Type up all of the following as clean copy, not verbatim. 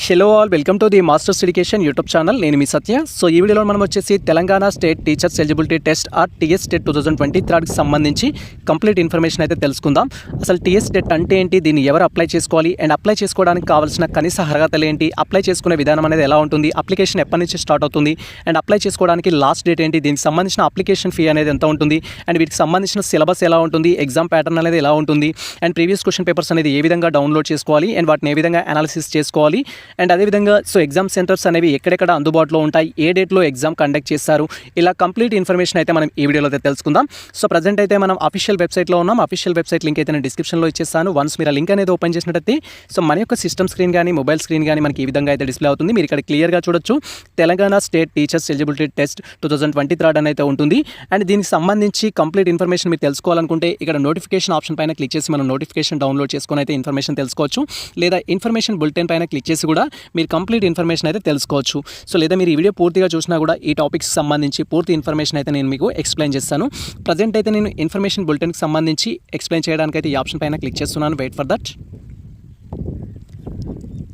Hello all, welcome to the Masters Education YouTube channel. నేను మీ Satya. So ఈ వీడియోలో మనం వచ్చేసి Telangana state teachers eligibility test or TS TET 2023కి సంబంధించి కంప్లీట్ ఇన్ఫర్మేషన్ అయితే తెలుసుకుందాం. అసలు టీఎస్ టెట్ అంటే ఏంటి, దీన్ని ఎవరు అప్లై చేసుకోవాలి అండ్ అప్లై చేసుకోవడానికి కావాల్సిన కనీస అర్హతలు ఏంటి, అప్లై చేసుకునే విధానం అనేది ఎలా ఉంటుంది, అప్లికేషన్ ఎప్పటి నుంచి స్టార్ట్ అవుతుంది అండ్ అప్లై చేసుకోవడానికి లాస్ట్ డేట్ ఏంటి, దీనికి సంబంధించిన అప్లికేషన్ ఫీ అనేది ఎంత ఉంటుంది అండ్ వీటికి సంబంధించిన సిలబస్ ఎలా ఉంటుంది, ఎగ్జామ్ ప్యాటర్న్ అనేది ఎలా ఉంటుంది అండ్ ప్రీవియస్ క్వశ్చన్ పేపర్స్ అనేది ఏ విధంగా డౌన్లోడ్ చేసుకోవాలి అండ్ వాటిని ఏ విధంగా అనాలిసిస్ చేసుకోవాలి అండ్ అదేవిధంగా సో ఎగ్జామ్ సెంటర్స్ అనేవి ఎక్కడెక్కడ అందుబాటులో ఉంటాయి, ఏ డేట్లో ఎగ్జామ్ కండక్ట్ చేస్తారు, ఇలా కంప్లీట్ ఇన్ఫర్మేషన్ అయితే మనం ఈ వీడియోలో అయితే తెలుసుకుందాం. సో ప్రజెంట్ అయితే మనం అఫీషియల్ వెబ్సైట్లో ఉన్నాం. అఫీషియల్ వెబ్సైట్ లింక్ అయితే నేను డిస్క్రిప్షన్లో ఇచ్చేస్తాను. వన్స్ మీరు ఆ లింక్ అనేది ఓపెన్ చేసినట్టయితే సో మన యొక్క సిస్టమ్ స్క్రీన్ కానీ మొబైల్ స్క్రీన్ కానీ మనకి ఈ విధంగా అయితే డిస్ప్లే అవుతుంది. మీరు ఇక్కడ క్లియర్గా చూడొచ్చు Telangana state teachers eligibility test 2023 అని అయితే ఉంటుంది. అండ్ దీనికి సంబంధించి కంప్లీట్ ఇన్ఫర్మేషన్ మీరు తెలుసుకోవాలనుకుంటే ఇక్కడ నోటిఫికేషన్ ఆప్షన్ పైన క్లిక్ చేసి మనం నోటిఫికేషన్ డౌన్లోడ్ చేసుకొని అయితే ఇన్ఫర్మేషన్ తెలుసుకోవచ్చు. లేదా ఇన్ఫర్మేషన్ బులెటిన్ పైన క్లిక్ చేసి కూడా మీరు కంప్లీట్ ఇన్ఫర్మేషన్ అయితే తెలుసుకోవచ్చు. సో లేదా మీరు ఈ వీడియో పూర్తిగా చూసినా కూడా ఈ టాపిక్స్ సంబంధించి పూర్తి ఇన్ఫర్మేషన్ అయితే నేను మీకు ఎక్స్ప్లెయిన్ చేస్తాను. ప్రజెంట్ అయితే నేను ఇన్ఫర్మేషన్ బులెటిన్కి సంబంధించి ఎక్స్ప్లెయిన్ చేయడానికి అయితే ఈ ఆప్షన్ పైన క్లిక్ చేస్తున్నాను. Wait for that.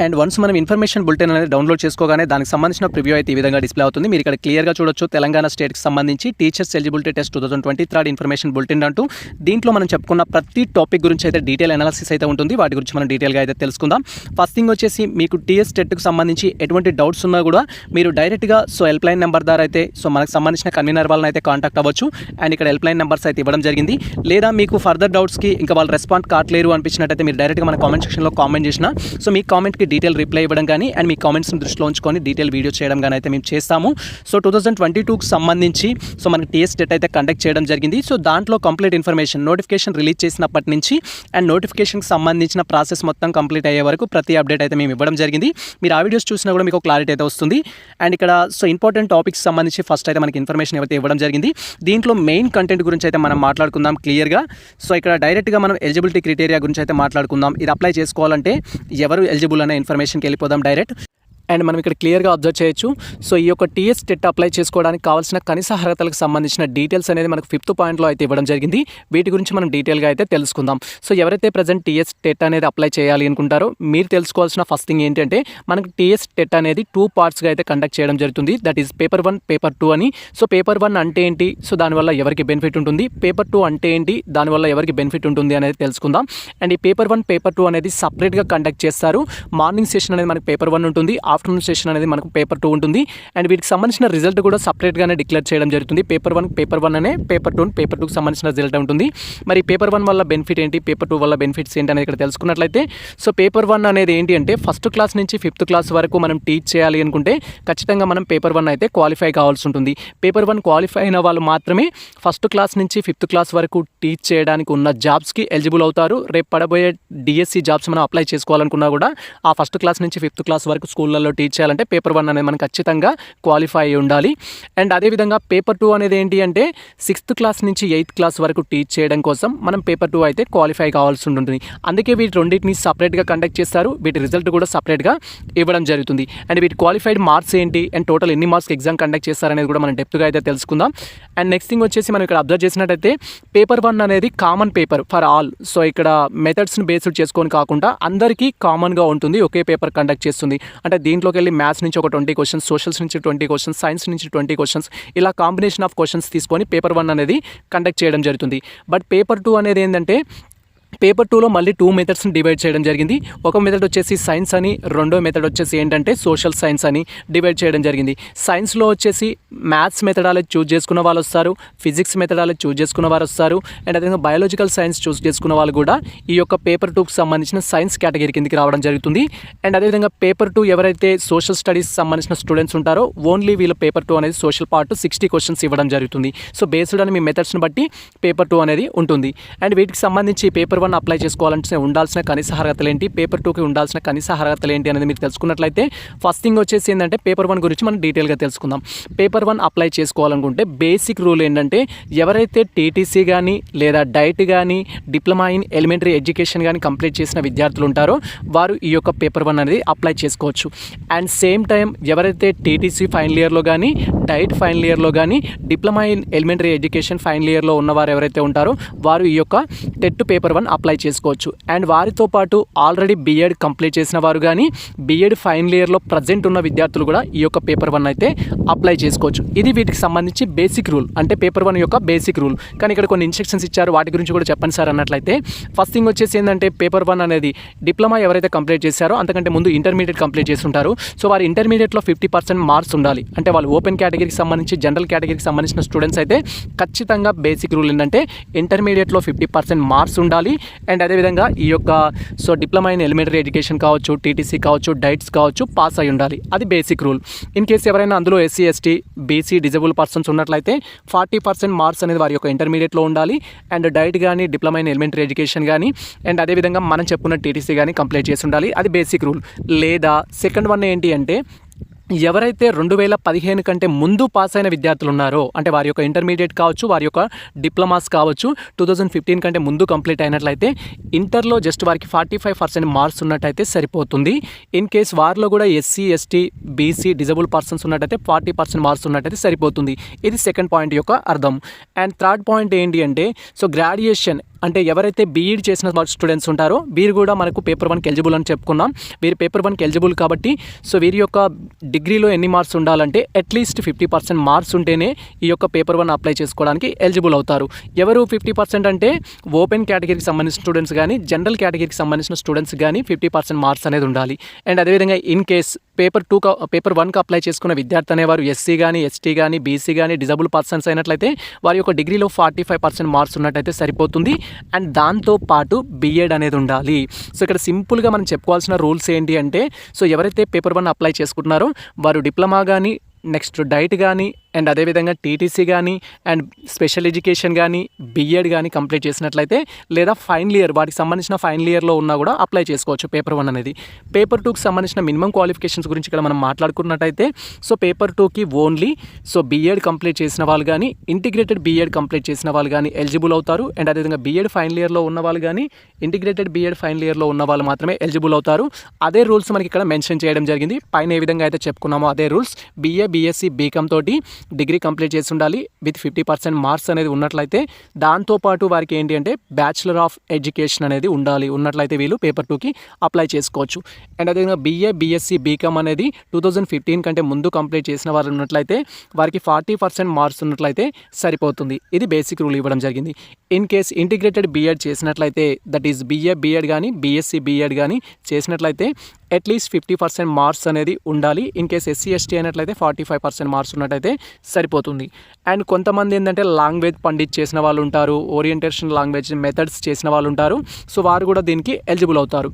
And once మనం ఇన్ఫర్మేషన్ బులెటిన్ అనేది డౌన్లోడ్ చేసుకోగానే దానికి సంబంధించిన ప్రివ్యూ అయితే ఈ విధంగా డిస్ప్లే అవుతుంది. మీరు ఇక్కడ క్లియర్గా చూడొచ్చు తెలంగాణ స్టేట్కి సంబంధించి teachers eligibility test 2023 information bulletin అంటూ. దీంట్లో మనం చెప్పుకున్న ప్రతి టాపిక్ గురించి అయితే డీటెయిల్ అనాలిసిస్ అయితే ఉంటుంది. వాటి గురించి మనం డీటెయిల్గా అయితే తెలుసుకుందాం. ఫస్ట్ థింగ్ వచ్చేసి మీకు టీఎస్ టెట్కి సంబంధించి ఎటువంటి డౌట్స్ ఉన్నా కూడా మీరు డైరెక్ట్గా సో హెల్ప్ లైన్ నెంబర్ ద్వారా అయితే సో మనకు సంబంధించిన కన్వీనర్ వాళ్ళని అయితే కాంటాక్ట్ అవ్వచ్చు. అండ్ ఇక్కడ హెల్ప్ లైన్ నెంబర్స్ అయితే ఇవ్వడం జరిగింది. లేదా మీకు ఫర్దర్ డౌట్స్కి ఇంకా వాళ్ళు రెస్పాండ్ కావట్లేరు అనిపించినట్టయితే మీరు డైరెక్ట్గా మన కామెంట్ సెక్షన్లో కామెంట్ చేసిన సో మీ కామెంట్కి డీటెయిల్ రిప్లై ఇవ్వడం కానీ అండ్ మీ కామెంట్స్ని దృష్టిలో ఉంచుకొని డీటెయిల్ వీడియో చేయడం కానీ అయితే మేము చేస్తాము. సో 2022కి సంబంధించి సో మనకి టీఎస్ టెట్ అయితే కండక్ట్ చేయడం జరిగింది. సో దాంట్లో కంప్లీట్ ఇన్ఫర్మేషన్ నోటిఫికేషన్ రిలీజ్ చేసినప్పటి నుంచి అండ్ నోటిఫికేషన్కి సంబంధించిన ప్రాసెస్ మొత్తం కంప్లీట్ అయ్యే వరకు ప్రతి అప్డేట్ అయితే మేము ఇవ్వడం జరిగింది. మీరు ఆ వీడియోస్ చూసినా కూడా మీకు క్లారిటీ అయితే వస్తుంది. అండ్ ఇక్కడ సో ఇంపార్టెంట్ టాపిక్స్ సంబంధించి ఫస్ట్ అయితే మనకి ఇన్ఫర్మేషన్ అయితే ఇవ్వడం జరిగింది. దీంట్లో మెయిన్ కంటెంట్ గురించి అయితే మనం మాట్లాడుకుందాం క్లియర్గా. సో ఇక్కడ డైరెక్ట్గా మనం ఎలిజిబిలిటీ క్రైటీరియా గురించి అయితే మాట్లాడుకుందాం. ఇది అప్లై చేసుకోవాలంటే ఎవరు ఎలిజిబుల్ అనే ఇన్ఫర్మేషన్కి వెళ్ళిపోదాం డైరెక్ట్. అండ్ మనం ఇక్కడ క్లియర్గా అబ్జర్వ్ చేయొచ్చు. సో ఈ యొక్క టీఎస్ టెట్ అప్లై చేసుకోవడానికి కావాల్సిన కనీస అర్హతలకు సంబంధించిన డీటెయిల్స్ అనేది మనకు 5th పాయింట్లో అయితే ఇవ్వడం జరిగింది. వీటి గురించి మనం డీటెయిల్గా అయితే తెలుసుకుందాం. సో ఎవరైతే ప్రజెంట్ టీఎస్ టెట్ అనేది అప్లై చేయాలి అనుకుంటారో మీరు తెలుసుకోవాల్సిన ఫస్ట్ థింగ్ ఏంటంటే మనకు టీఎస్ టెట్ అనేది 2 పార్ట్స్గా అయితే కండక్ట్ చేయడం జరుగుతుంది. దట్ ఈస్ పేపర్ 1, పేపర్ 2 అని. సో పేపర్ 1 అంటే ఏంటి, సో దానివల్ల ఎవరికి బెనిఫిట్ ఉంటుంది, పేపర్ 2 అంటే ఏంటి, దానివల్ల ఎవరికి బెనిఫిట్ ఉంటుంది అనేది తెలుసుకుందాం. అండ్ ఈ పేపర్ 1, పేపర్ 2 అనేది సపరేట్గా కండక్ట్ చేస్తారు. మార్నింగ్ సెషన్ అనేది మనకి పేపర్ 1 ఉంటుంది, ఆఫ్టర్నూన్ సెషన్ అనేది మనకు పేపర్ 2 ఉంటుంది. అండ్ వీటికి సంబంధించిన రిజల్ట్ కూడా సపరేట్గానే డిక్లేర్ చేయడం జరుగుతుంది. పేపర్ 1 అనే, పేపర్ 2కి సంబంధించిన రిజల్ట్ ఉంటుంది. మరి పేపర్ 1 వల్ల బెనిఫిట్ ఏంటి, పేపర్ 2 వల్ల బెనిఫిట్స్ ఏంటి అనేది ఇక్కడ తెలుసుకున్నట్లయితే సో పేపర్ 1 అనేది ఏంటి అంటే ఫస్ట్ క్లాస్ నుంచి 5th క్లాస్ వరకు మనం టీచ్ చేయాలి అనుకుంటే ఖచ్చితంగా మనం పేపర్ 1 అయితే క్వాలిఫై కావాల్సి ఉంటుంది. పేపర్ 1 క్వాలిఫై అయిన వాళ్ళు మాత్రమే ఫస్ట్ క్లాస్ నుంచి 5th క్లాస్ వరకు టీచ్ చేయడానికి ఉన్న జాబ్స్కి ఎలిజిబుల్ అవుతారు. రేపు పడబోయే డిఎస్సి జాబ్స్ మనం అప్లై చేసుకోవాలనుకున్నా కూడా ఆ ఫస్ట్ క్లాస్ నుంచి 5th క్లాస్ వరకు స్కూళ్ళల్లో టీచ్ చేయాలంటే పేపర్ 1 అనేది మనం ఖచ్చితంగా క్వాలిఫై అయి ఉండాలి. అండ్ అదేవిధంగా పేపర్ 2 అనేది ఏంటి అంటే 6th క్లాస్ నుంచి 8th క్లాస్ వరకు టీచ్ చేయడం కోసం మనం పేపర్ 2 అయితే క్వాలిఫై కావాల్సి ఉంటుంది. అందుకే వీటి రెండింటిని సపరేట్గా కండక్ట్ చేస్తారు. వీటి రిజల్ట్ కూడా సపరేట్గా ఇవ్వడం జరుగుతుంది. అండ్ వీటి క్వాలిఫైడ్ మార్క్స్ ఏంటి అండ్ టోటల్ ఎన్ని మార్క్స్ ఎగ్జామ్ కండక్ట్ చేస్తారనేది కూడా మనం డెప్త్గా అయితే తెలుసుకుందాం. అండ్ నెక్స్ట్ థింగ్ వచ్చేసి మనం ఇక్కడ అబ్జర్వ్ చేసినట్టయితే పేపర్ 1 అనేది common paper for all. So ఇక్కడ మెథడ్స్ని బేస్డ్ చేసుకొని కాకుండా అందరికీ కామన్గా ఉంటుంది, ఒకే పేపర్ కండక్ట్ చేస్తుంది. అంటే దీంట్లోకి వెళ్ళి మ్యాథ్స్ నుంచి ఒక 20 క్వశ్చన్స్, సోషల్స్ నుంచి 20 క్వశ్చన్స్, సైన్స్ నుంచి 20 క్వశ్చన్స్, ఇలా కాంబినేషన్ ఆఫ్ క్వశ్చన్స్ తీసుకొని పేపర్ 1 అనేది కండక్ట్ చేయడం జరుగుతుంది. బట్ పేపర్ 2 అనేది ఏంటంటే పేపర్ 2లో మళ్ళీ 2 మెథడ్స్ని డివైడ్ చేయడం జరిగింది. ఒక మెథడ్ వచ్చేసి సైన్స్ అని, రెండో మెథడ్ వచ్చేసి ఏంటంటే సోషల్ సైన్స్ అని డివైడ్ చేయడం జరిగింది. సైన్స్లో వచ్చేసి మ్యాథ్స్ మెథడాలజీ చూస్ చేసుకున్న వాళ్ళు వస్తారు, ఫిజిక్స్ మెథడాలజీ చూస్ చేసుకున్న వారు వస్తారు. అండ్ అదేవిధంగా బయాలజికల్ సైన్స్ చూస్ చేసుకున్న వాళ్ళు కూడా ఈ యొక్క పేపర్ 2కి సంబంధించిన సైన్స్ కేటగిరీ కిందకి రావడం జరుగుతుంది. అండ్ అదేవిధంగా పేపర్ 2 ఎవరైతే సోషల్ స్టడీస్ సంబంధించిన స్టూడెంట్స్ ఉంటారో ఓన్లీ వీళ్ళ పేపర్ 2 అనేది సోషల్ పార్ట్ 60 క్వశ్చన్స్ ఇవ్వడం జరుగుతుంది. సో బేస్డ్ అని మీ మెథడ్స్ని బట్టి పేపర్ 2 అనేది ఉంటుంది. అండ్ వీటికి సంబంధించి పేపర్ 1 అప్లై చేసుకోవాలంటే ఉండాల్సిన కనీస అర్హతలు ఏంటి, పేపర్ 2కి ఉండాల్సిన కనీస అర్హతలు ఏంటి అనేది మీరు తెలుసుకున్నట్లయితే ఫస్ట్ థింగ్ వచ్చేసి ఏంటంటే పేపర్ 1 గురించి మనం డీటెయిల్గా తెలుసుకుందాం. పేపర్ 1 అప్లై చేసుకోవాలనుకుంటే బేసిక్ రూల్ ఏంటంటే ఎవరైతే టీటీసీ కానీ లేదా డైట్ కానీ డిప్లొమా ఇన్ ఎలిమెంటరీ ఎడ్యుకేషన్ కానీ కంప్లీట్ చేసిన విద్యార్థులు ఉంటారో వారు ఈ యొక్క పేపర్ 1 అనేది అప్లై చేసుకోవచ్చు. అండ్ సేమ్ టైం ఎవరైతే టీటీసీ ఫైనల్ ఇయర్లో కానీ డైట్ ఫైనల్ ఇయర్లో కానీ diploma in elementary education final ఇయర్లో ఉన్నవారు ఎవరైతే ఉంటారో వారు ఈ యొక్క టెట్ పేపర్ 1 అప్లై చేసుకోవచ్చు. అండ్ వారితో పాటు ఆల్రెడీ బీఎడ్ కంప్లీట్ చేసిన వారు కానీ బీఎడ్ ఫైనల్ ఇయర్లో ప్రజెంట్ ఉన్న విద్యార్థులు కూడా ఈ యొక్క పేపర్ 1 అయితే అప్లై చేసుకోవచ్చు. ఇది వీటికి సంబంధించి బేసిక్ రూల్, అంటే పేపర్ 1 యొక్క బేసిక్ రూల్. కానీ ఇక్కడ కొన్ని ఇన్స్ట్రక్షన్స్ ఇచ్చారు, వాటి గురించి కూడా చెప్పండి సార్ అన్నట్లయితే ఫస్ట్ థింగ్ వచ్చేసి ఏంటంటే పేపర్ 1 అనేది డిప్లొమా ఎవరైతే కంప్లీట్ చేశారో అంతకంటే ముందు ఇంటర్మీడియట్ కంప్లీట్ చేసి ఉంటారు. సో వారి ఇంటర్మీడియట్లో 50% మార్క్స్ ఉండాలి. అంటే వాళ్ళు ఓపెన్ కేటగిరీకి సంబంధించి జనరల్ కేటగిరీకి సంబంధించిన స్టూడెంట్స్ అయితే ఖచ్చితంగా బేసిక్ రూల్ ఏంటంటే ఇంటర్మీడియట్లో 50% మార్క్స్ ఉండాలి. అండ్ అదేవిధంగా ఈ యొక్క so diploma in elementary education కావచ్చు, టీటీసీ కావచ్చు, డైట్స్ కావచ్చు, పాస్ అయి ఉండాలి. అది బేసిక్ రూల్. ఇన్ కేసు ఎవరైనా అందులో SC ST BC disable persons ఉన్నట్లయితే 40% మార్క్స్ అనేది వారి యొక్క ఇంటర్మీడియట్లో ఉండాలి. అండ్ డైట్ కానీ డిప్లొమా ఇన్ ఎలిమెంటరీ ఎడ్యుకేషన్ కానీ అండ్ అదేవిధంగా మనం చెప్పుకున్న టీటీసీ కానీ కంప్లీట్ చేసి ఉండాలి. అది బేసిక్ రూల్. లేదా సెకండ్ వన్ ఏంటి అంటే ఎవరైతే 2015 కంటే ముందు పాస్ అయిన విద్యార్థులు ఉన్నారో, అంటే వారి యొక్క ఇంటర్మీడియట్ కావచ్చు, వారి యొక్క డిప్లొమాస్ కావచ్చు 2015 కంటే ముందు కంప్లీట్ అయినట్లయితే ఇంటర్లో జస్ట్ వారికి 45% మార్క్స్ ఉన్నట్టయితే సరిపోతుంది. ఇన్ కేస్ వారిలో కూడా SC ST BC disable persons ఉన్నట్టయితే 40% మార్క్స్ ఉన్నట్టయితే సరిపోతుంది. ఇది సెకండ్ పాయింట్ యొక్క అర్థం. అండ్ థర్డ్ పాయింట్ ఏంటి అంటే సో గ్రాడ్యుయేషన్ అంటే ఎవరైతే బీఈడి చేసిన స్టూడెంట్స్ ఉంటారో వీరు కూడా మనకు పేపర్ 1కి ఎలిజిబుల్ అని చెప్పుకున్నాం. వీరు పేపర్ 1కి ఎలిజిబుల్ కాబట్టి సో వీరి యొక్క డిగ్రీలో ఎన్ని మార్క్స్ ఉండాలంటే అట్లీస్ట్ 50% మార్క్స్ ఉంటేనే ఈ యొక్క పేపర్ 1 అప్లై చేసుకోవడానికి ఎలిజిబుల్ అవుతారు. ఎవరు 50% అంటే ఓపెన్ కేటగిరీకి సంబంధించిన స్టూడెంట్స్ కానీ జనరల్ కేటగిరీకి సంబంధించిన స్టూడెంట్స్ కానీ 50% మార్క్స్ అనేది ఉండాలి. అండ్ అదేవిధంగా ఇన్ కేస్ పేపర్ 1కి అప్లై చేసుకున్న విద్యార్థి అనేవారు ఎస్సీ కానీ ఎస్టీ కానీ బీసీ కానీ డిజబుల్ పర్సన్స్ అయినట్లయితే వారి యొక్క డిగ్రీలో 45% మార్క్స్ ఉన్నట్టయితే సరిపోతుంది. అండ్ దాంతోపాటు బీఎడ్ అనేది ఉండాలి. సో ఇక్కడ సింపుల్గా మనం చెప్పుకోవాల్సిన రూల్స్ ఏంటి అంటే సో ఎవరైతే పేపర్ 1 అప్లై చేసుకుంటున్నారో వారు డిప్లొమా కానీ నెక్స్ట్ డైట్ కానీ అండ్ అదేవిధంగా టీటీసీ కానీ అండ్ స్పెషల్ ఎడ్యుకేషన్ కానీ బీఎడ్ కానీ కంప్లీట్ చేసినట్లయితే లేదా ఫైనల్ ఇయర్ వాటికి సంబంధించిన ఫైనల్ ఇయర్లో ఉన్నా కూడా అప్లై చేసుకోవచ్చు పేపర్ 1 అనేది. పేపర్ 2కి సంబంధించిన మినిమం క్వాలిఫికేషన్స్ గురించి ఇక్కడ మనం మాట్లాడుకున్నట్టయితే సో పేపర్ 2కి ఓన్లీ సో బీఎడ్ కంప్లీట్ చేసిన వాళ్ళు కానీ ఇంటిగ్రేటెడ్ బీఎడ్ కంప్లీట్ చేసిన వాళ్ళు కానీ ఎలిజిబుల్ అవుతారు. అండ్ అదేవిధంగా బీఎడ్ ఫైనల్ ఇయర్లో ఉన్న వాళ్ళు కానీ ఇంటిగ్రేటెడ్ బీఎడ్ ఫైనల్ ఇయర్లో ఉన్న వాళ్ళు మాత్రమే ఎలిజిబుల్ అవుతారు. అదే రూల్స్ మనకి ఇక్కడ మెన్షన్ చేయడం జరిగింది. పైన ఏ విధంగా అయితే చెప్పుకున్నామో అదే రూల్స్ బీఏ బీఎస్సీ బీకామ్ తోటి డిగ్రీ కంప్లీట్ చేసి ఉండాలి విత్ 50% మార్క్స్ అనేది ఉన్నట్లయితే దాంతోపాటు వారికి ఏంటి అంటే బ్యాచిలర్ ఆఫ్ ఎడ్యుకేషన్ అనేది ఉన్నట్లయితే వీళ్ళు పేపర్ 2కి అప్లై చేసుకోవచ్చు. అండ్ అదేవిధంగా బీఏ బీఎస్సీ బీకామ్ అనేది 2015 కంటే ముందు కంప్లీట్ చేసిన వారు ఉన్నట్లయితే వారికి 40% మార్క్స్ ఉన్నట్లయితే సరిపోతుంది. ఇది బేసిక్ రూల్ ఇవ్వడం జరిగింది. ఇన్ కేస్ ఇంటిగ్రేటెడ్ బీఎడ్ చేసినట్లయితే దట్ ఈస్ బీఏ బీఎడ్ కానీ బీఎస్సీ బీఎడ్ కానీ చేసినట్లయితే అట్లీస్ట్ 50% మార్క్స్ అనేది ఉండాలి. ఇన్ కేస్ ఎస్సీ ఎస్టీ అయినట్లయితే 45% మార్క్స్ ఉన్నట్టయితే సరిపోతుంది. అండ్ కొంతమంది ఏంటంటే లాంగ్వేజ్ పండిట్ చేసిన వాళ్ళు ఉంటారు, ఓరియంటేషన్ లాంగ్వేజ్ మెథడ్స్ చేసిన వాళ్ళు ఉంటారు. సో వారు కూడా దీనికి ఎలిజిబుల్ అవుతారు.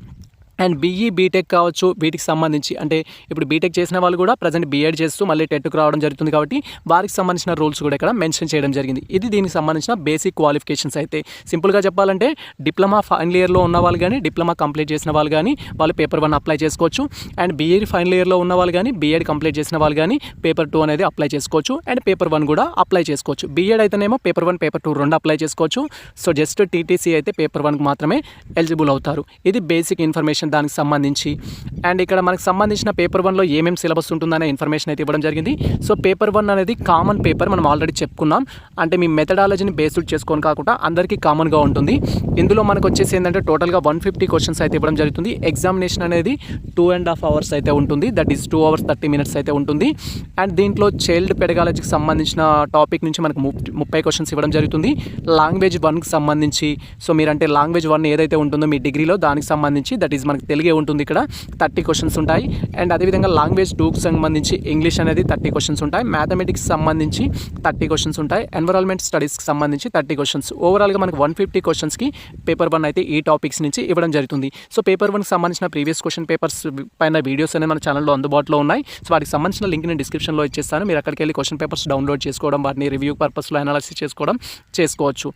అండ్ బీఈ బీటెక్ కావచ్చు వీటికి సంబంధించి అంటే ఇప్పుడు బీటెక్ చేసిన వాళ్ళు కూడా ప్రజెంట్ బీఎడ్ చేస్తూ మళ్ళీ టెట్కి రావడం జరుగుతుంది కాబట్టి వారికి సంబంధించిన రూల్స్ కూడా ఇక్కడ మెన్షన్ చేయడం జరిగింది. ఇది దీనికి సంబంధించిన బేసిక్ క్వాలిఫికేషన్స్ అయితే సింపుల్గా చెప్పాలంటే డిప్లొమా ఫైనల్ ఇయర్లో ఉన్న వాళ్ళు కానీ డిప్లొమా కంప్లీట్ చేసిన వాళ్ళు కానీ వాళ్ళు పేపర్ 1 అప్లై చేసుకోవచ్చు. అండ్ బీఈ ఫైనల్ ఇయర్లో ఉన్న వాళ్ళు కానీ బీఎడ్ కంప్లీట్ చేసిన వాళ్ళు కానీ పేపర్ 2 అనేది అప్లై చేసుకోవచ్చు. అండ్ పేపర్ 1 కూడా అప్లై చేసుకోవచ్చు. బీఎడ్ అయితేనేమో పేపర్ 1 పేపర్ 2 రెండు అప్లై చేసుకోవచ్చు. సో జస్ట్ టీటీసీ అయితే పేపర్ 1కి మాత్రమే ఎలిజిబుల్ అవుతారు. ఇది బేసిక్ ఇన్ఫర్మేషన్ దానికి సంబంధించి. అండ్ ఇక్కడ మనకు సంబంధించిన పేపర్ 1లో ఏమేమి సిలబస్ ఉంటుందనే ఇన్ఫర్మేషన్ అయితే ఇవ్వడం జరిగింది. సో పేపర్ 1 అనేది కామన్ పేపర్ మనం ఆల్రెడీ చెప్పుకున్నాం. అంటే మీ మెథడాలజీని బేస్డ్ చేసుకొని కాకుండా అందరికీ కామన్గా ఉంటుంది. ఇందులో మనకు వచ్చేసి ఏంటంటే టోటల్గా 150 క్వశ్చన్స్ అయితే ఇవ్వడం జరుగుతుంది. ఎగ్జామినేషన్ అనేది 2.5 hours అయితే ఉంటుంది. దట్ ఈస్ 2 hours 30 minutes అయితే ఉంటుంది. అండ్ దీంట్లో చైల్డ్ పెడగాలజీకి సంబంధించిన టాపిక్ నుంచి మనకు 30 క్వశ్చన్స్ ఇవ్వడం జరుగుతుంది. లాంగ్వేజ్ 1కి సంబంధించి సో మీరంటే లాంగ్వేజ్ 1 ఏదైతే ఉంటుందో మీ డిగ్రీలో దానికి సంబంధించి దట్ ఈస్ మనకి తెలుగే ఉంటుంది ఇక్కడ 30 క్వశ్చన్స్ ఉంటాయి. అండ్ అదేవిధంగా లాంగ్వేజ్ 2కి సంబంధించి ఇంగ్లీష్ అనేది 30 క్వశ్చన్స్ ఉంటాయి. మ్యాథమెటిక్స్ సంబంధించి 30 క్వశ్చన్స్ ఉంటాయి. ఎన్విరాన్మెంట్ స్టడీస్కి సంబంధించి 30 క్వశ్చన్స్. ఓవరాల్గా మనకు 150 క్వశ్చన్స్కి పేపర్ 1 అయితే ఈ టాపిక్స్ నుంచి ఇవ్వడం జరుగుతుంది. సో పేపర్ 1కి సంబంధించిన ప్రీవియస్ క్వశ్చన్ పేపర్స్ పైన వీడియోస్ అనేది మన ఛానల్లో అందుబాటులో ఉన్నాయి. సో వాటికి సంబంధించిన లింక్ నేను డిస్క్రిప్షన్లో ఇచ్చేస్తాను. మీరు అక్కడికి వెళ్ళి క్వశ్చన్ పేపర్స్ డౌన్లోడ్ చేసుకోవడం వాటిని రివ్యూ పర్పస్లో అనాలిసిస్ చేసుకోవచ్చు.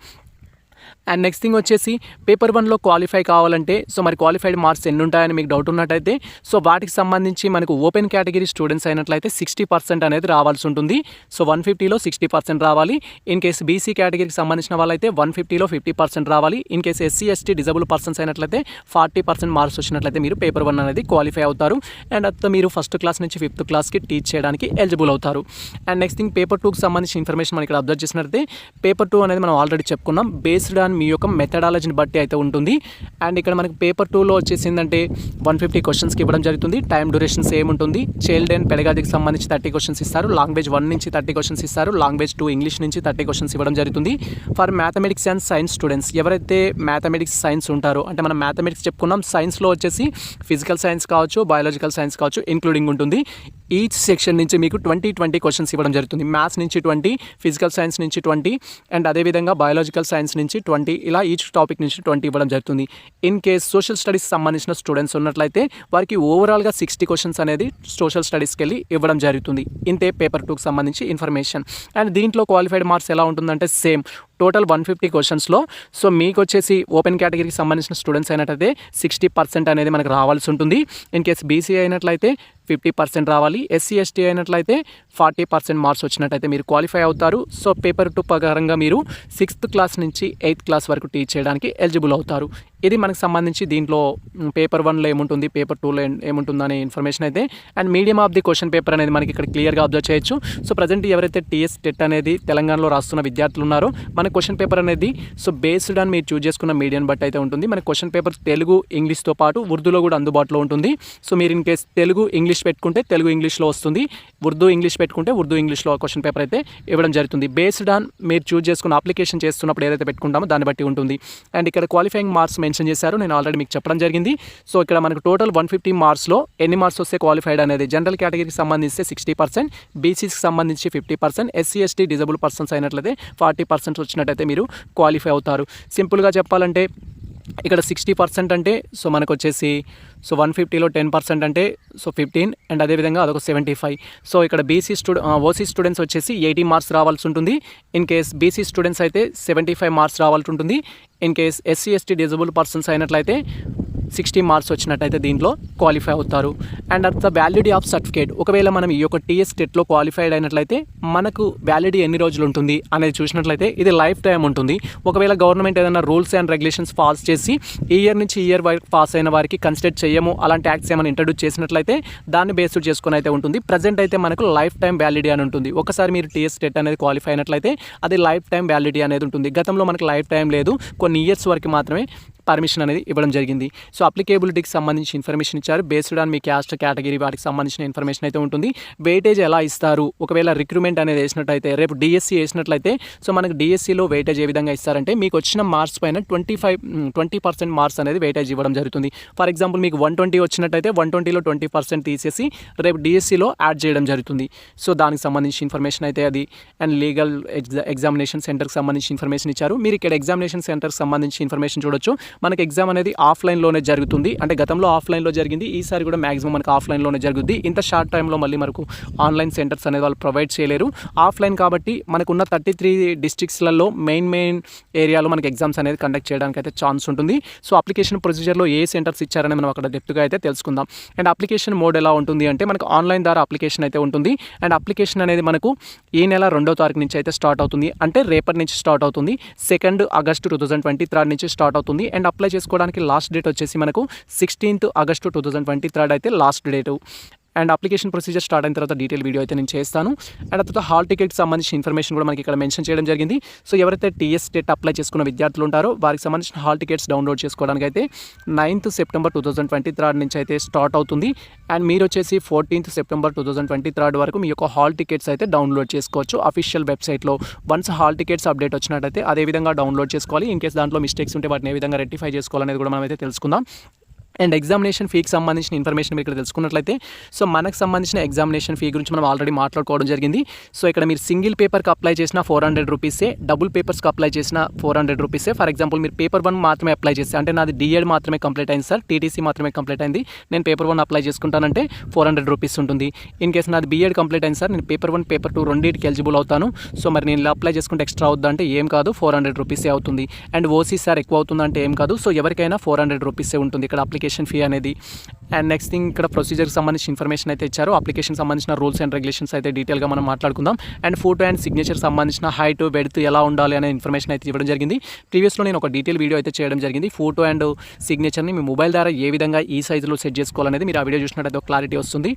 అండ్ నెక్స్ట్ థింగ్ వచ్చేసి పేపర్ 1లో క్వాలిఫై కావాలంటే సో మరి క్వాలిఫైడ్ మార్క్స్ ఎన్ని ఉంటాయని మీకు డౌట్ ఉన్నట్టయితే సో వాటికి సంబంధించి మనకు ఓపెన్ కేటగిరీ స్టూడెంట్స్ అయినట్లయితే 60% అనేది రావాల్సి ఉంటుంది. సో 150లో 60% రావాలి. ఇన్ కేసు బీసీ కేటగిరీకి సంబంధించిన వాళ్ళైతే 150లో 50% రావాలి. In case SC ST disable persons అయినట్లయితే 40% మార్క్స్ వచ్చినట్లయితే మీరు పేపర్ 1 అనేది క్వాలిఫై అవుతారు. అండ్ అప్పుడు మీరు ఫస్ట్ క్లాస్ నుంచి 5th క్లాస్కి టీచ్ చేయడానికి ఎలిజిబుల్ అవుతారు. అండ్ నెక్స్ట్ థింగ్ పేపర్ 2కి సంబంధించిన ఇన్ఫర్మేషన్ మనం ఇక్కడ అబ్జర్వ్ చేసినట్లయితే పేపర్ 2 అనేది మనం ఆల్రెడీ చెప్పుకున్నాం. బేస్డ్ బేస్డ్ ఆన్ మీ యొక్క మెథడాలజీని బట్టి అయితే ఉంటుంది. అండ్ ఇక్కడ మనకి పేపర్ 2లో వచ్చేసిందంటే 150 క్వశ్చన్స్కి ఇవ్వడం జరుగుతుంది. టైం డ్యూరేషన్ సేమ్ ఉంటుంది. చైల్డ్ అండ్ పెడగాజికి సంబంధించి 30 క్వశ్చన్స్ ఇస్తారు. లాంగ్వేజ్ 1 నుంచి 30 క్వశ్చన్స్ ఇస్తారు. లాంగ్వేజ్ 2 ఇంగ్లీష్ నుంచి 30 క్వశ్చన్స్ ఇవ్వడం జరుగుతుంది. For mathematics and science students ఎవరైతే మ్యాథమెటిక్స్ సైన్స్ ఉంటారో, అంటే మనం మ్యాథమెటిక్స్ చెప్పుకున్నాం, సైన్స్లో వచ్చేసి ఫిజికల్ సైన్స్ కావచ్చు, బయాలజికల్ సైన్స్ కావచ్చు, ఇంక్లూడింగ్ ఉంటుంది. ఈచ్ సెక్షన్ నుంచి మీకు 20 క్వశ్చన్స్ ఇవ్వడం జరుగుతుంది. మ్యాథ్స్ నుంచి 20, ఫిజికల్ సైన్స్ నుంచి 20 అండ్ అదేవిధంగా బయాలజికల్ సైన్స్ నుంచి 20, ఇలా ఈచ్ టాపిక్ నుంచి 20 ఇవ్వడం జరుగుతుంది. ఇన్ కేస్ సోషల్ స్టడీస్ సంబంధించిన స్టూడెంట్స్ ఉన్నట్లయితే వారికి ఓవరాల్గా 60 క్వశ్చన్స్ అనేది సోషల్ స్టడీస్కి వెళ్ళి ఇవ్వడం జరుగుతుంది. ఇంతే పేపర్ 2కి సంబంధించి ఇన్ఫర్మేషన్. అండ్ దీంట్లో క్వాలిఫైడ్ మార్క్స్ ఎలా ఉంటుందంటే సేమ్ టోటల్ 150 క్వశ్చన్స్లో సో మీకు వచ్చేసి ఓపెన్ కేటగిరీకి సంబంధించిన స్టూడెంట్స్ అయినట్లయితే 60% అనేది మనకు రావాల్సి ఉంటుంది. ఇన్ కేస్ బీసీ అయినట్లయితే 50% రావాలి. ఎస్సీ ఎస్టీ అయినట్లయితే 40% మార్క్స్ వచ్చినట్టయితే మీరు క్వాలిఫై అవుతారు. సో పేపర్ 2 ప్రకారంగా మీరు 6th క్లాస్ నుంచి 8th క్లాస్ వరకు టీచ్ చేయడానికి ఎలిజిబుల్ అవుతారు. ఇది మనకు సంబంధించి దీంట్లో పేపర్ 1లో ఏముంటుంది, పేపర్ 2లో ఏముంటుంది అనే ఇన్ఫర్మేషన్ అయితే. And medium of the question paper అనేది మనకి ఇక్కడ క్లియర్గా అబ్జర్వ్ చేయొచ్చు. సో ప్రజెంట్ ఎవరైతే టీఎస్ టెట్ అనేది తెలంగాణలో రాస్తున్న విద్యార్థులు ఉన్నారో మన క్వశ్చన్ పేపర్ అనేది సో బేస్డ్ ఆన్ మీరు చూస్ చేసుకున్న మీడియం బట్టి అయితే ఉంటుంది. మన క్వశ్చన్ పేపర్ తెలుగు ఇంగ్లీష్తో పాటు ఉర్దూలో కూడా అందుబాటులో ఉంటుంది. సో మీరు ఇన్ కేస్ తెలుగు ఇంగ్లీష్ పెట్టుకుంటే తెలుగు ఇంగ్లీష్లో వస్తుంది, ఉర్దూ ఇంగ్లీష్ పెట్టుకుంటే ఉర్దూ ఇంగ్లీష్లో క్వశ్చన్ పేపర్ అయితే ఇవ్వడం జరుగుతుంది. బేస్డ్ ఆన్ మీరు చూస్ చేసుకున్న అప్లికేషన్ చేస్తున్నప్పుడు ఏదైతే పెట్టుకుంటామో దాన్ని బట్టి ఉంటుంది. అండ్ ఇక్కడ క్వాలిఫైయింగ్ మార్క్స్ మెన్షన్ చేశారు, నేను ఆల్రెడీ మీకు చెప్పడం జరిగింది. సో ఇక్కడ మనకు టోటల్ 150 మార్క్స్లో ఎన్ని మార్క్స్ వస్తే క్వాలిఫైడ్ అనేది జనరల్ కేటగిరీకి సంబంధించి 60%, బీసీకి సంబంధించి 50%, ఎస్సీ ఎస్టీ డిజబుల్ పర్సన్స్ అయినట్లయితే 40% వచ్చినట్టయితే మీరు క్వాలిఫై అవుతారు. సింపుల్గా చెప్పాలంటే ఇక్కడ 60% అంటే సో మనకు వచ్చేసి సో 150లో 10% అంటే సో 15 అండ్ అదేవిధంగా అదొక 75. సో ఇక్కడ ఓసీ స్టూడెంట్స్ వచ్చేసి 80 మార్క్స్ రావాల్సి ఉంటుంది. ఇన్ కేస్ బీసీ స్టూడెంట్స్ అయితే 75 మార్క్స్ రావాల్సి ఉంటుంది. In case SC ST disable persons అయినట్లయితే 60 మార్క్స్ వచ్చినట్టయితే దీంట్లో క్వాలిఫై అవుతారు. And at the validity of certificate, ఒకవేళ మనం ఈ యొక్క టీఎస్ టెట్లో క్వాలిఫైడ్ అయినట్లయితే మనకు వ్యాలిడిటీ ఎన్ని రోజులు ఉంటుంది అనేది చూసినట్లయితే ఇది లైఫ్ టైం ఉంటుంది. ఒకవేళ గవర్నమెంట్ ఏదైనా రూల్స్ అండ్ రెగ్యులేషన్స్ పాస్ చేసి ఈ ఇయర్ నుంచి ఈ ఇయర్ వరకు పాస్ అయిన వారికి కన్సిడర్ చేయము అలాంటి యాక్ట్స్ ఏమైనా ఇంట్రడ్యూస్ చేసినట్లయితే దాన్ని బేస్డ్ చేసుకుని అయితే ఉంటుంది. ప్రజెంట్ అయితే మనకు లైఫ్ టైం వ్యాలిడిటీ అని ఉంటుంది. ఒకసారి మీరు టీఎస్ టెట్ అనేది క్వాలిఫై అయినట్లయితే అది లైఫ్ టైం వ్యాలిడిటీ అనేది ఉంటుంది. గతంలో మనకు లైఫ్ టైం లేదు, కొన్ని ఇయర్స్ వరకు మాత్రమే పర్మిషన్ అనేది ఇవ్వడం జరిగింది. సో అప్లికేబిలిటీకి సంబంధించి ఇన్ఫర్మేషన్ ఇచ్చారు. Based on me caste category వాటికి సంబంధించిన ఇన్ఫర్మేషన్ అయితే ఉంటుంది. వెయిటేజ్ ఎలా ఇస్తారు, ఒకవేళ రిక్రూట్మెంట్ అనేది వేసినట్టయితే రేపు డిఎస్సి వేసినట్లయితే సో మనకు డిఎస్సిలో వెయిటేజ్ ఏ విధంగా ఇస్తారంటే మీకు వచ్చిన మార్క్స్ పైన 20% మార్క్స్ అనేది వెయిటేజ్ ఇవ్వడం జరుగుతుంది. ఫర్ ఎగ్జాంపుల్ మీకు 120 వచ్చినట్టయితే 120లో 20% తీసేసి రేపు డిఎస్సిలో యాడ్ చేయడం జరుగుతుంది. సో దానికి సంబంధించి ఇన్ఫర్మేషన్ అయితే అది. అండ్ లీగల్ ఎగ్జామినేషన్ సెంటర్కి సంబంధించి ఇన్ఫర్మేషన్ ఇచ్చారు. మీరు ఇక్కడ ఎగ్జామినేషన్ సెంటర్కి సంబంధించి ఇన్ఫర్మేషన్ చూడొచ్చు. మనకి ఎగ్జామ్ అనేది ఆఫ్లైన్లోనే జరుగుతుంది. అంటే గతంలో ఆఫ్లైన్లో జరిగింది, ఈసారి కూడా మ్యాక్సిమం మనకు ఆఫ్లైన్లోనే జరుగుతుంది. ఇంత షార్ట్ టైంలో మళ్ళీ మనకు ఆన్లైన్ సెంటర్స్ అనేది వాళ్ళు ప్రొవైడ్ చేయలేరు. ఆఫ్లైన్ కాబట్టి మనకున్న 33 డిస్ట్రిక్ట్స్లలో మెయిన్ ఏరియాలో మనకి ఎగ్జామ్స్ అనేది కండక్ట్ చేయడానికి అయితే ఛాన్స్ ఉంటుంది. సో అప్లికేషన్ ప్రొసీజర్లో ఏ సెంటర్స్ ఇచ్చారని మనం అక్కడ డెప్త్గా అయితే తెలుసుకుందాం. అండ్ అప్లికేషన్ మోడ్ ఎలా ఉంటుంది అంటే మనకు ఆన్లైన్ ద్వారా అప్లికేషన్ అయితే ఉంటుంది. అండ్ అప్లికేషన్ అనేది మనకు ఈ నెల 2వ తారీఖు నుంచి అయితే స్టార్ట్ అవుతుంది. అంటే రేపటి నుంచి స్టార్ట్ అవుతుంది. 2 ఆగస్టు 2023 నుంచి స్టార్ట్ అవుతుంది. అండ్ అప్లై చేసుకోవడానికి లాస్ట్ డేట్ వచ్చేసి మనకు 16 ఆగస్టు 2023 అయితే last date. And application procedure start అయిన తర్వాత డీటెయిల్ వీడియో అయితే నేను చేస్తాను. అండ్ తర్వాత హాల్ టికెట్కి సంబంధించిన ఇన్ఫర్మేషన్ కూడా మనకి ఇక్కడ మెన్షన్ చేయడం జరిగింది. సో ఎవరైతే టీఎస్ టెట్ అప్లై చేసుకున్న విద్యార్థులు ఉంటారో వారికి సంబంధించిన హాల్ టికెట్స్ డౌన్లోడ్ చేసుకోవడానికి అయితే 9th సెప్టెంబర్ 2023 నుంచి అయితే స్టార్ట్ అవుతుంది. అండ్ మీరు వచ్చేసి 14th సెప్టెంబర్ 2023 వరకు మీ యొక్క హాల్ టికెట్స్ అయితే డౌన్లోడ్ చేసుకోవచ్చు అఫీషియల్ వెబ్సైట్లో. వన్స్ హాల్ టికెట్స్ అప్డేట్ వచ్చినట్టయితే అదే విధంగా డౌన్లోడ్ చేసుకోవాలి. ఇన్ కేస్ దాంట్లో మిస్టేక్స్ ఉంటే వాటిని ఏ విధంగా రెక్టిఫై చేసుకోవాలనేది కూడా మనం అయితే తెలుసుకుందాం. అండ్ ఎగ్జామినేషన్ ఫీకి సంబంధించిన ఇన్ఫర్మేషన్ మీరు ఇక్కడ తెలుసుకున్నట్లయితే సో మనకు సంబంధించిన ఎగ్జామినేషన్ ఫీ గురించి మనం ఆల్రెడీ మాట్లాడుకోవడం జరిగింది. సో ఇక్కడ మీరు సింగిల్ పేపర్కి అప్లై చేసిన 400 రూపీసే, డబుల్ పేపర్స్కి అప్లై చేసిన 400 రూపీసే. ఫర్ ఎగ్జాంపుల్ మీరు పేపర్ 1 మాత్రమే అప్లై చేస్తే, అంటే నాది డిఎడ్ మాత్రమే కంప్లీట్ అయింది సార్, టీటీసీ మాత్రమే కంప్లీట్ అయింది, నేను పేపర్ 1 అప్లై చేసుకుంటానంటే 400 రూపీస్ ఉంటుంది. ఇన్ కేసు నాది బీఎడ్ కంప్లీట్ అయింది సార్, నేను పేపర్ 1 పేపర్ 2 రెండింటికి ఎలిజిబుల్ అవుతాను. సో మరి నేను ఇలా అప్లై చేసుకుంటే ఎక్స్ట్రా అవుద్దా అంటే ఏం కాదు, 400 రూపీసే అవుతుంది. అండ్ ఓసీ సార్ ఎక్కువ అవుతుందంటే ఏం కాదు. సో ఎవరికైనా 400 రూపీసే ఉంటుంది. ఇక్కడ అప్లికేషన్ అప్లికేషన్ ఫీ అనేది. అండ్ నెక్స్ట్ థింగ్ ఇక్కడ ప్రొసీజర్కి సంబంధించిన ఇన్ఫర్మేషన్ అయితే ఇచ్చారు. అప్లికేషన్ సంబంధించిన రూల్స్ అండ్ రెగ్యులేషన్స్ అయితే డీటెయిల్గా మనం మాట్లాడుకుందాం. అండ్ ఫోటో అండ్ సిగ్నేచర్ సంబంధించిన హైట్ వెడ్త్ ఎలా ఉండాలి అనే ఇన్ఫర్మేషన్ అయితే ఇవ్వడం జరిగింది. ప్రీవియస్లో నేను ఒక డీటెయిల్ వీడియో అయితే చేయడం జరిగింది. ఫోటో అండ్ సిగ్నేచర్ని మీ మొబైల్ ద్వారా ఏ విధంగా ఈ సైజులో సెట్ చేసుకోవాలనేది మీరు ఆ వీడియో చూసినట్టయితే ఒక క్లారిటీ వస్తుంది.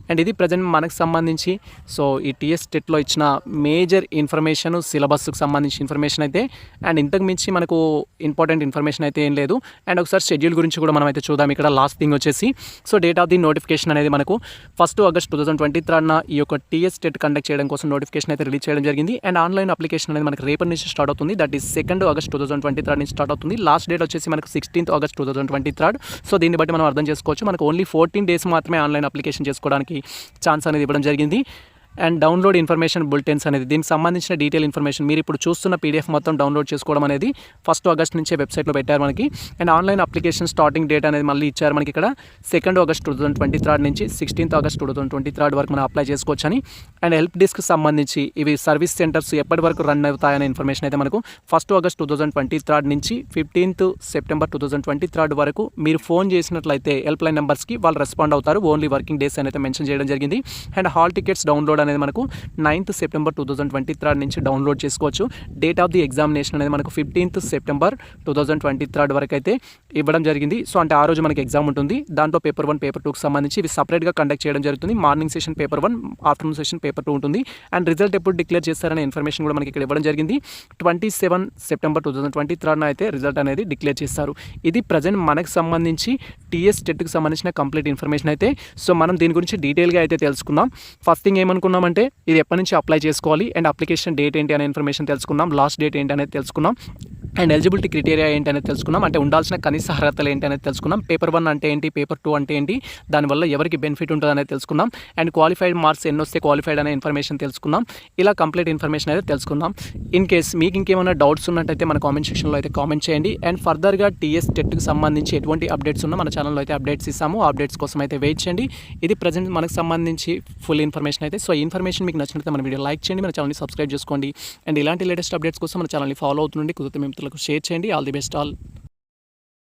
అండ్ ఇది ప్రజెంట్ మనకు సంబంధించి సో ఈ టీఎస్ టెట్లో ఇచ్చిన మేజర్ ఇన్ఫర్మేషన్, సిలబస్కి సంబంధించిన ఇన్ఫర్మేషన్ అయితే. అండ్ ఇంతకు మించి మనకు ఇంపార్టెంట్ ఇన్ఫర్మేషన్ అయితే ఏం లేదు. అండ్ ఒకసారి షెడ్యూల్ గురించి కూడా మనం అయితే చూద్దాం. ఇక్కడ లాస్ట్ థింగ్ వచ్చేసి so date of the notification అనేది మనకు 1 ఆగస్ట్ 2023 ఈ యొక్క టీఎస్ టెట్ కండక్ట్ చేయడం కోసం నోటిఫికేషన్ అయితే రిలీజ్ చేయడం జరిగింది. అండ్ ఆన్లైన్ అప్లికేషన్ అనేది మనకు రేపటి నుంచి స్టార్ట్ అవుతుంది. దట్ ఈస్ 2 ఆగస్ట్ 2023 నుంచి స్టార్ట్ అవుతుంది. లాస్ట్ డేట్ వచ్చేసి మనకు 16 ఆగస్ట్ 2023. సో దీన్ని బట్టి మనం అర్థం చేసుకోవచ్చు మనకు ఓన్లీ 14 డేస్ మాత్రమే ఆన్లైన్ అప్లికేషన్ చేసుకోవడానికి ఛాన్స్ అనేది ఇవ్వడం జరిగింది. అండ్ డౌన్లోడ్ ఇన్ఫర్మేషన్ బులెటిన్స్ అనేది దీనికి సంబంధించిన డీటెయిల్ ఇన్ఫర్మేషన్ మీరు ఇప్పుడు చూస్తున్న పీడిఎఫ్ మొత్తం డౌన్లోడ్ చేసుకోవడం అనేది 1 ఆగస్ట్ నుంచే వెబ్సైట్లో పెట్టారు మనకి. And online application starting date అనేది మళ్ళీ ఇచ్చారు మనకి ఇక్కడ 2 ఆగస్ట్ 2023 నుంచి 16 ఆగస్ట్ 2023 వరకు మనం అప్లై చేసుకోవచ్చని. అండ్ హెల్ప్ డెస్క్కి సంబంధించి ఇవి సర్వీస్ సెంటర్స్ ఎప్పటి వరకు రన్ అవుతాయనే ఇన్ఫర్మేషన్ అయితే మనకు 1 ఆగస్ట్ 2023 నుంచి 15 సెప్టెంబర్ 2023 వరకు మీరు ఫోన్ చేసినట్లయితే హెల్ప్ లైన్ నెంబర్స్కి వాళ్ళు రెస్పాండ్ అవుతారు. ఓన్లీ వర్కింగ్ డేస్ అనేది మెన్షన్ చేయడం జరిగింది. అండ్ హాల్ టికెట్స్ డౌన్లోడ్ అనేది మనకు 9 సెప్టెంబర్ 2023 నుంచి డౌన్లోడ్ చేసుకోవచ్చు. డేట్ ఆఫ్ ది ఎగ్జామినేషన్ అనేది మనకు 15 సెప్టెంబర్ 2023 వరకు అయితే ఇవ్వడం జరిగింది. సో అంటే ఆ రోజు మనకి ఎగ్జామ్ ఉంటుంది. దాంట్లో పేపర్ 1, పేపర్ 2కి సంబంధించి ఇవి సపరేట్గా కండక్ట్ చేయడం జరుగుతుంది. Morning session paper 1, afternoon session paper 2 ఉంటుంది. అండ్ రిజల్ట్ ఎప్పుడు డిక్లేర్ చేస్తారనే ఇన్ఫర్మేషన్ కూడా మనకి ఇక్కడ ఇవ్వడం జరిగింది. 27 సెప్టెంబర్ 2023 అయితే రిజల్ట్ అనేది డిక్లేర్ చేస్తారు. ఇది ప్రజెంట్ మనకు సంబంధించి టీఎస్ టెట్కి సంబంధించిన కంప్లీట్ ఇన్ఫర్మేషన్ అయితే. సో మనం దీని గురించి డీటెయిల్గా అయితే తెలుసుకుందాం. ఫస్ట్ థింగ్ ఏమనుకున్నామంటే ఇది ఎప్పటి నుంచి అప్లై చేసుకోవాలి అండ్ అప్లికేషన్ డేట్ ఏంటి అనే ఇన్ఫర్మేషన్ తెలుసుకున్నాం. లాస్ట్ డేట్ ఏంటి అనేది తెలుసుకున్నాం. అండ్ ఎలిజిబిలిటీ క్రైటీరియా ఏంటి అనేది తెలుసుకున్నాం. అంటే ఉండాల్సిన కనీస అర్హతలు ఏంటి అనేది తెలుసుకున్నాం. పేపర్ 1 అంటే ఏంటి, పేపర్ 2 అంటే ఏంటి, దానివల్ల ఎవరికి బెనిఫిట్ ఉంటుంది అనేది తెలుసుకున్నాం. అండ్ క్వాలిఫైడ్ మార్క్స్ ఎన్ని వస్తే క్వాలిఫైడ్ అనే ఇన్ఫర్మేషన్ తెలుసుకున్నాం. ఇలా కంప్లీట్ ఇన్ఫర్మేషన్ అయితే తెలుసుకుందాం. ఇన్ కేస్ మీకు ఇంకేమైనా డౌట్స్ ఉన్నట్టయితే మన కామెంట్ సెక్షన్లో అయితే కామెంట్ చేయండి. అండ్ ఫర్దర్గా టీఎస్ టెట్కి సంబంధించి ఎటువంటి అప్డేట్స్ ఉన్నా మన ఛానల్లో అయితే అప్డేట్స్ ఇస్తాము. ఆ అప్డేట్స్ కోసం అయితే వెయిట్ చేయండి. ఇది ప్రజెంట్ మనకు సంబంధించి ఫుల్ ఇన్ఫర్మేషన్ అయితే. సో ఈ ఇన్ఫర్మేషన్ మీకు నచ్చినట్లయితే మన వీడియో లైక్ చేయండి, మన ఛానల్ని సబ్స్క్రైబ్ చేసుకోండి. అండ్ ఇలాంటి లేటెస్ట్ అప్డేట్స్ కోసం మన ఛానల్ని ఫాలో అవుతుండండి. కుదిరితే మిత్రులకు షేర్ చేయండి. All the best all.